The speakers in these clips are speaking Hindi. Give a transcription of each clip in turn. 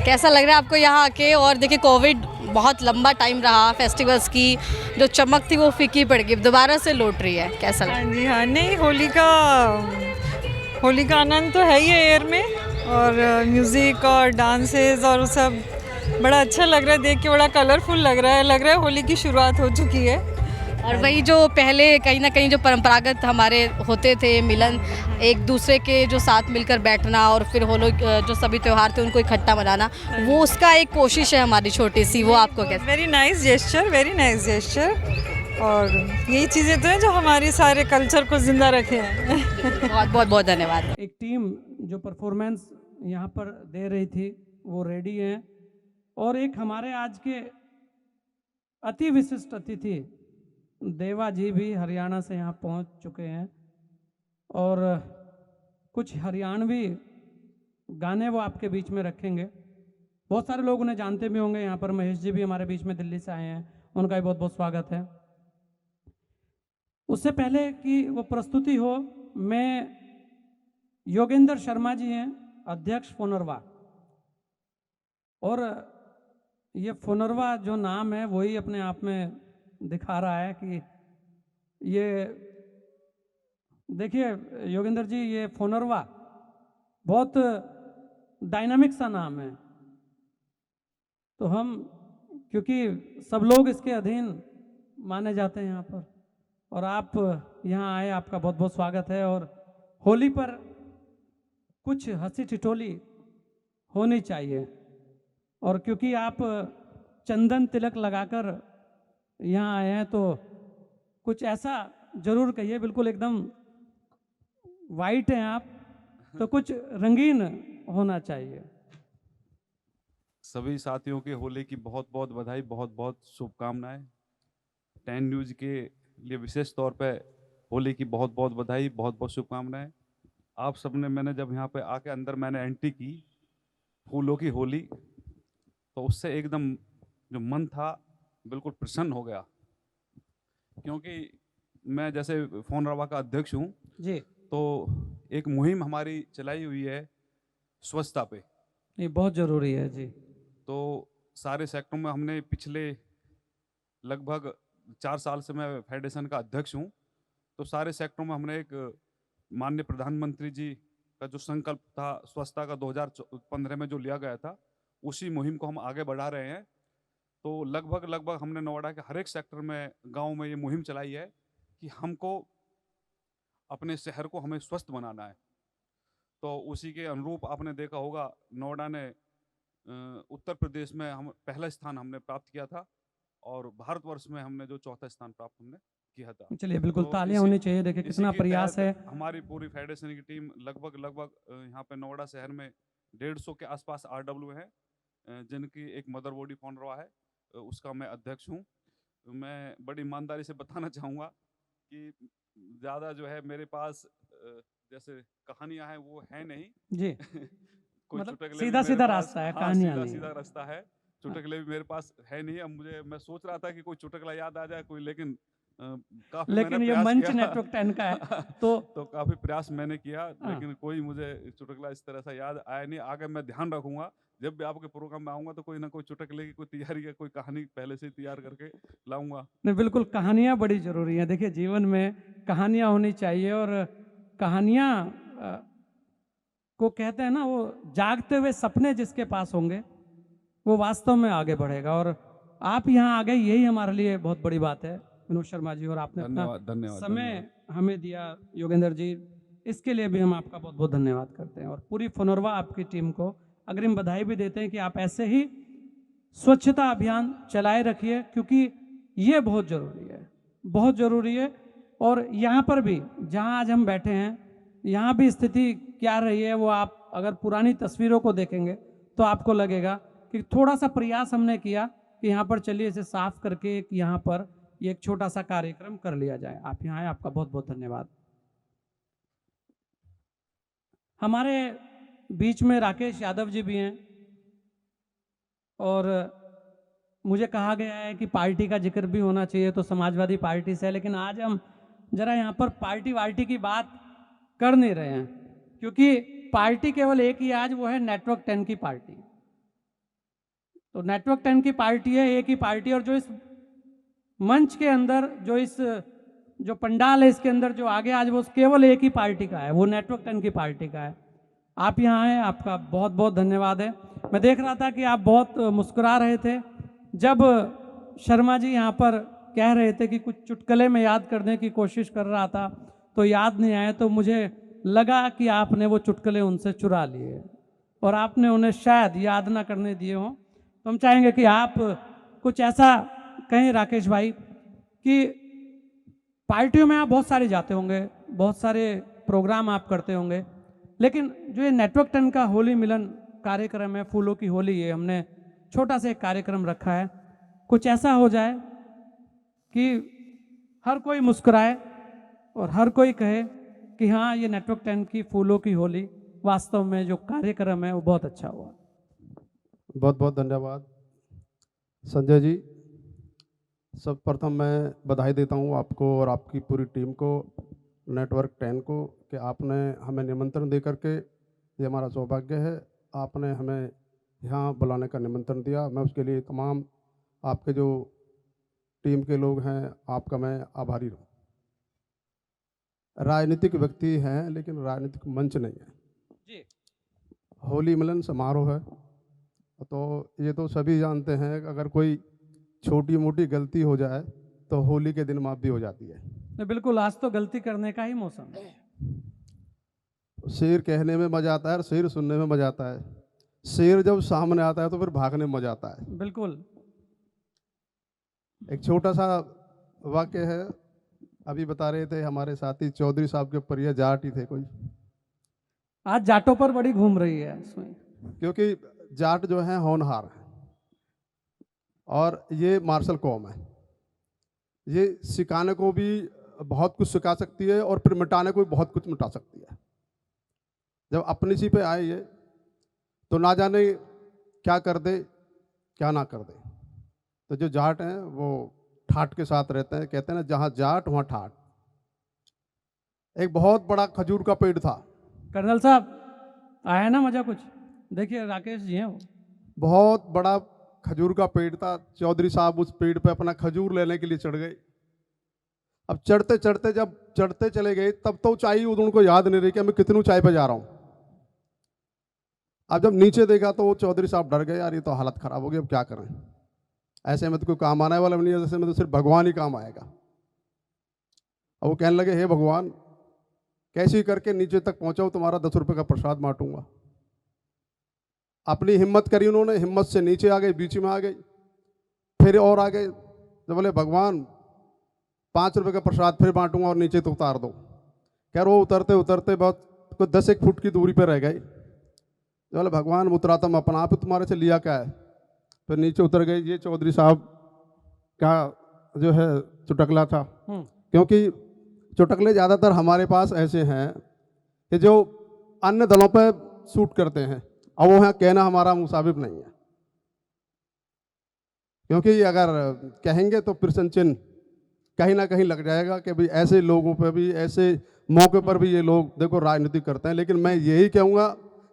कैसा लग रहा है आपको यहाँ आके? और देखिए कोविड बहुत लंबा टाइम रहा, फेस्टिवल्स की जो चमक थी वो फीकी पड़ गई, दोबारा से लौट रही है, कैसा लग रहा है? हाँ जी हाँ, नहीं होली का आनंद तो है ही है एयर में, और म्यूज़िक और डांसेस और सब बड़ा अच्छा लग रहा है देख के, बड़ा कलरफुल लग रहा है होली की शुरुआत हो चुकी है। और वही जो पहले कहीं ना कहीं जो परंपरागत हमारे होते थे मिलन, एक दूसरे के जो साथ मिलकर बैठना और फिर होली जो सभी त्यौहार थे उनको इकट्ठा मनाना, वो उसका एक कोशिश है हमारी छोटी सी, वो आपको कैसे? वेरी नाइस जेस्चर, और यही चीज़ें तो हैं जो हमारे सारे कल्चर को ज़िंदा रखे हैं। बहुत बहुत बहुत धन्यवाद। एक टीम जो परफॉर्मेंस यहाँ पर दे रही थी वो रेडी है, और एक हमारे आज के अति विशिष्ट अतिथि देवा जी भी हरियाणा से यहाँ पहुँच चुके हैं, और कुछ हरियाणवी गाने वो आपके बीच में रखेंगे। बहुत सारे लोग उन्हें जानते भी होंगे, यहाँ पर महेश जी भी हमारे बीच में दिल्ली से आए हैं, उनका भी बहुत बहुत स्वागत है। उससे पहले कि वो प्रस्तुति हो, मैं योगेंद्र शर्मा जी हैं, अध्यक्ष फोनरवा, और ये फोनरवा जो नाम है वही अपने आप में दिखा रहा है कि ये देखिए योगेंद्र जी, ये फोनरवा बहुत डायनामिक सा नाम है, तो हम क्योंकि सब लोग इसके अधीन माने जाते हैं यहाँ पर, और आप यहाँ आए, आपका बहुत बहुत स्वागत है। और होली पर कुछ हंसी ठिठोली होनी चाहिए, और क्योंकि आप चंदन तिलक लगाकर यहाँ आए हैं तो कुछ ऐसा जरूर कहिए, बिल्कुल एकदम वाइट हैं आप, तो कुछ रंगीन होना चाहिए। सभी साथियों के होली की बहुत बहुत बधाई, बहुत बहुत शुभकामनाएं। 10 न्यूज़ के लिए विशेष तौर पे होली की बहुत बहुत बधाई, बहुत बहुत शुभकामनाएं। आप सबने, मैंने जब यहाँ पे आके अंदर मैंने एंट्री की, फूलों की होली, तो उससे एकदम जो मन था बिल्कुल प्रसन्न हो गया, क्योंकि मैं जैसे फोनरवा का अध्यक्ष हूँ जी, तो एक मुहिम हमारी चलाई हुई है स्वच्छता पे। ये बहुत ज़रूरी है जी। तो सारे सेक्टरों में हमने पिछले लगभग 4 साल से मैं फेडरेशन का अध्यक्ष हूँ, तो सारे सेक्टरों में हमने एक माननीय प्रधानमंत्री जी का जो संकल्प था स्वच्छता का 2015 में जो लिया गया था, उसी मुहिम को हम आगे बढ़ा रहे हैं। तो लगभग हमने नोएडा के हर एक सेक्टर में, गांव में ये मुहिम चलाई है कि हमको अपने शहर को हमें स्वस्थ बनाना है। तो उसी के अनुरूप आपने देखा होगा नोएडा ने उत्तर प्रदेश में हम पहला स्थान हमने प्राप्त किया था, और भारतवर्ष में हमने जो चौथा स्थान प्राप्त हमने किया था। चलिए, बिल्कुल तो तालियां होनी चाहिए, देखिए कितना प्रयास है। हमारी पूरी फेडरेशन की टीम लगभग यहाँ पे नोएडा शहर में 150 के आसपास RW हैं, जिनकी एक मदर बॉडी फोनरवा है, उसका मैं अध्यक्ष हूँ। मैं बड़ी ईमानदारी से बताना चाहूँगा कि ज़्यादा जो है मेरे पास जैसे कहानियाँ हैं वो है नहीं जी। कोई मतलब चुटकुले भी सीधा मेरे सीधा पास, रास्ता है, हाँ, कहानियां सीधा नहीं सीधा है। रास्ता है, चुटकुले भी मेरे पास है नहीं। अब मैं सोच रहा था कि कोई चुटकुला याद आ जाए कोई, लेकिन काफी मैंने लेकिन ये प्रयास मंच किया नेटवर्क 10 का है तो काफी प्रयास मैंने किया, हाँ। लेकिन कोई मुझे चुटकुला इस तरह से याद आया नहीं। आगे मैं ध्यान रखूंगा, जब भी आपके प्रोग्राम में आऊंगा तो कोई ना कोई चुटकुले की कोई तैयारी या कोई कहानी पहले से ही तैयार करके लाऊंगा। नहीं, बिल्कुल कहानियां बड़ी जरूरी हैं। देखिए जीवन में कहानियां होनी चाहिए, और कहानियां को कहते हैं ना, वो जागते हुए सपने जिसके पास होंगे वो वास्तव में आगे बढ़ेगा, और आप यहाँ आ गए, यही हमारे लिए बहुत बड़ी बात है विनोद शर्मा जी, और आपने अपना धन्यवाद धन्यवाद समय धन्यवाद। हमें दिया योगेंद्र जी, इसके लिए भी हम आपका बहुत बहुत धन्यवाद करते हैं, और पूरी फोनरवा आपकी टीम को अग्रिम बधाई भी देते हैं कि आप ऐसे ही स्वच्छता अभियान चलाए रखिए, क्योंकि ये बहुत ज़रूरी है, बहुत ज़रूरी है। और यहाँ पर भी जहाँ आज हम बैठे हैं, यहाँ भी स्थिति क्या रही है वो आप अगर पुरानी तस्वीरों को देखेंगे तो आपको लगेगा कि थोड़ा सा प्रयास हमने किया कि यहाँ पर चलिए इसे साफ करके एक यहाँ पर ये एक छोटा सा कार्यक्रम कर लिया जाए। आप यहाँ आए, आपका बहुत बहुत धन्यवाद। हमारे बीच में राकेश यादव जी भी हैं, और मुझे कहा गया है कि पार्टी का जिक्र भी होना चाहिए, तो समाजवादी पार्टी से है, लेकिन आज हम जरा यहाँ पर पार्टी वार्टी की बात कर नहीं रहे हैं, क्योंकि पार्टी केवल एक ही आज, वो है नेटवर्क 10 की पार्टी। तो नेटवर्क 10 की पार्टी है, एक ही पार्टी, और जो इस मंच के अंदर, जो इस जो पंडाल है इसके अंदर जो आगे आज वो केवल एक ही पार्टी का है, वो नेटवर्क 10 की पार्टी का है। आप यहाँ आए, आपका बहुत बहुत धन्यवाद है। मैं देख रहा था कि आप बहुत मुस्कुरा रहे थे जब शर्मा जी यहाँ पर कह रहे थे कि कुछ चुटकुले में याद करने की कोशिश कर रहा था तो याद नहीं आए, तो मुझे लगा कि आपने वो चुटकुले उनसे चुरा लिए और आपने उन्हें शायद याद ना करने दिए हों। तो हम चाहेंगे कि आप कुछ ऐसा कहें राकेश भाई कि पार्टियों में आप बहुत सारे जाते होंगे, बहुत सारे प्रोग्राम आप करते होंगे, लेकिन जो ये नेटवर्क 10 का होली मिलन कार्यक्रम है, फूलों की होली, ये हमने छोटा सा एक कार्यक्रम रखा है। कुछ ऐसा हो जाए कि हर कोई मुस्कुराए और हर कोई कहे कि हाँ, ये नेटवर्क 10 की फूलों की होली वास्तव में जो कार्यक्रम है वो बहुत अच्छा हुआ। बहुत बहुत धन्यवाद संजय जी। सब प्रथम मैं बधाई देता हूँ आपको और आपकी पूरी टीम को, नेटवर्क 10 को, कि आपने हमें निमंत्रण दे करके, ये हमारा सौभाग्य है, आपने हमें यहाँ बुलाने का निमंत्रण दिया। मैं उसके लिए तमाम आपके जो टीम के लोग हैं, आपका मैं आभारी हूँ। राजनीतिक व्यक्ति हैं लेकिन राजनीतिक मंच नहीं है जी। होली मिलन समारोह है, तो ये तो सभी जानते हैं कि अगर कोई छोटी मोटी गलती हो जाए तो होली के दिन माफ़ भी हो जाती है। नहीं, बिल्कुल, आज तो गलती करने का ही मौसम है। शेर कहने में मजा आता है और शेर सुनने में मजा आता है। शेर जब सामने आता है तो फिर भागने में मजा आता है। बिल्कुल। एक छोटा सा वाक्य है, अभी बता रहे थे हमारे साथी चौधरी साहब के ऊपर, ये जाट ही थे कोई, आज जाटों पर बड़ी घूम रही है इसमें। क्योंकि जाट जो है होनहार है और ये मार्शल कौम है। ये सिखाने को भी बहुत कुछ सिखा सकती है और फिर मिटाने को भी बहुत कुछ मिटा सकती है। जब अपनी सी पे आए ये, तो ना जाने क्या कर दे क्या ना कर दे। तो जो जाट हैं वो ठाट के साथ रहते हैं, कहते हैं ना जहाँ जाट वहाँ ठाट। एक बहुत बड़ा खजूर का पेड़ था। कर्नल साहब आया ना मजा कुछ, देखिए राकेश जी हैं वो। बहुत बड़ा खजूर का पेड़ था। चौधरी साहब उस पेड़ पे अपना खजूर लेने के लिए चढ़ गए। अब चढ़ते चढ़ते जब चढ़ते चले गए तब तो ऊंचाई उनको याद नहीं रही कि मैं कितनी ऊंचाई पे जा रहा हूँ। अब जब नीचे देखा तो वो चौधरी साहब डर गए, यार ये तो हालत खराब हो गई, अब क्या करें। ऐसे में तो कोई काम आने वाला नहीं है, जैसे में तो सिर्फ भगवान ही काम आएगा। अब वो कहने लगे, हे भगवान कैसे करके नीचे तक पहुंचाऊं, तुम्हारा 10 रुपये का प्रसाद बांटूंगा। अपनी हिम्मत करी उन्होंने, हिम्मत से नीचे आ गए, बीच में आ गए, फिर और आ गए। तो बोले भगवान 5 रुपये का प्रसाद फिर बांटूंगा और नीचे तो उतार दो। खैर वो उतरते उतरते बहुत कोई 10-1 फुट की दूरी पर रह गए। तो बोले भगवान उतरा तो मैं अपना आप तुम्हारे से लिया क्या है। फिर नीचे उतर गए। ये चौधरी साहब का जो है चुटकला था, क्योंकि चुटकले ज़्यादातर हमारे पास ऐसे हैं कि जो अन्य दलों पर सूट करते हैं, और वो है कहना हमारा मुसाबिब नहीं है। क्योंकि अगर कहेंगे तो फिर संचिन कहीं ना कहीं लग जाएगा कि भाई ऐसे लोगों पे भी, ऐसे मौके पर भी ये लोग देखो राजनीति करते हैं। लेकिन मैं यही कहूँगा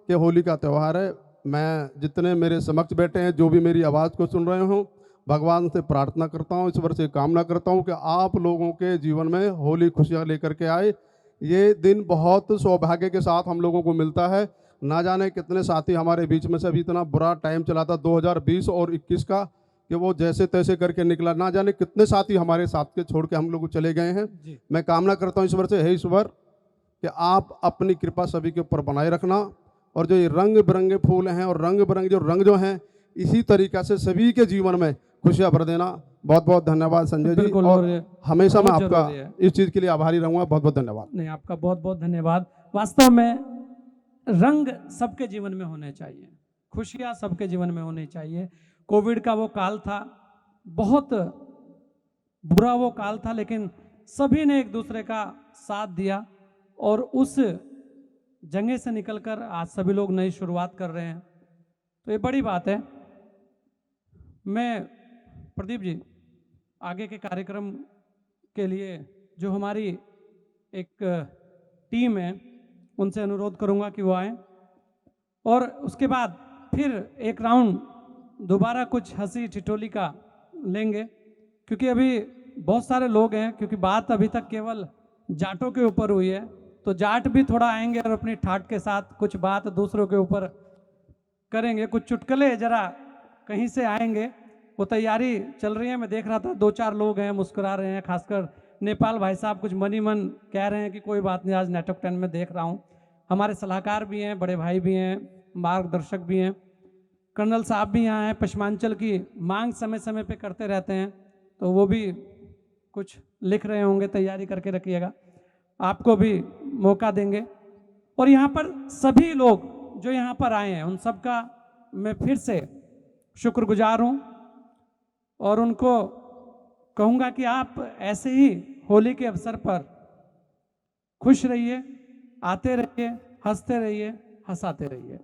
कि होली का त्यौहार है। मैं जितने मेरे समक्ष बैठे हैं, जो भी मेरी आवाज़ को सुन रहे हों, भगवान से प्रार्थना करता हूँ, ईश्वर से कामना करता हूँ कि आप लोगों के जीवन में होली खुशियाँ लेकर के आए। ये दिन बहुत सौभाग्य के साथ हम लोगों को मिलता है। ना जाने कितने साथी हमारे बीच में से अभी इतना बुरा टाइम चला था 2020 और 21 का, कि वो जैसे तैसे करके निकला। ना जाने कितने साथी हमारे साथ के छोड़ के हम लोग चले गए हैं। मैं कामना करता हूँ ईश्वर से, हे ईश्वर कि आप अपनी कृपा सभी के ऊपर बनाए रखना, और जो ये रंग बिरंगे फूल हैं और रंग बिरंगे जो रंग जो हैं, इसी तरीक़ा से सभी के जीवन में खुशियाँ भर देना। बहुत बहुत धन्यवाद संजय जी, और हमेशा मैं आपका इस चीज़ के लिए आभारी रहूँगा। बहुत बहुत धन्यवाद। नहीं, आपका बहुत बहुत धन्यवाद। वास्तव में रंग सबके जीवन में होने चाहिए, खुशियाँ सबके जीवन में होनी चाहिए। कोविड का वो काल था, बहुत बुरा वो काल था, लेकिन सभी ने एक दूसरे का साथ दिया और उस जंगे से निकलकर आज सभी लोग नई शुरुआत कर रहे हैं, तो ये बड़ी बात है। मैं प्रदीप जी आगे के कार्यक्रम के लिए जो हमारी एक टीम है उनसे अनुरोध करूंगा कि वो आए, और उसके बाद फिर एक राउंड दोबारा कुछ हंसी ठिठोली का लेंगे, क्योंकि अभी बहुत सारे लोग हैं, क्योंकि बात अभी तक केवल जाटों के ऊपर हुई है, तो जाट भी थोड़ा आएंगे और अपनी ठाट के साथ कुछ बात दूसरों के ऊपर करेंगे। कुछ चुटकुले जरा कहीं से आएंगे, वो तैयारी चल रही है। मैं देख रहा था 2-4 लोग हैं मुस्कुरा रहे हैं, खासकर नेपाल भाई साहब कुछ मनी मन कह रहे हैं कि कोई बात नहीं, आज नेटवर्क 10 में देख रहा हूँ। हमारे सलाहकार भी हैं, बड़े भाई भी हैं, मार्गदर्शक भी हैं, कर्नल साहब भी यहाँ हैं, पश्चिमांचल की मांग समय समय पे करते रहते हैं, तो वो भी कुछ लिख रहे होंगे, तैयारी करके रखिएगा, आपको भी मौका देंगे। और यहाँ पर सभी लोग जो यहाँ पर आए हैं उन सब का मैं फिर से शुक्रगुजार हूँ और उनको कहूँगा कि आप ऐसे ही होली के अवसर पर खुश रहिए, आते रहिए, हंसते रहिए, हंसाते रहिए।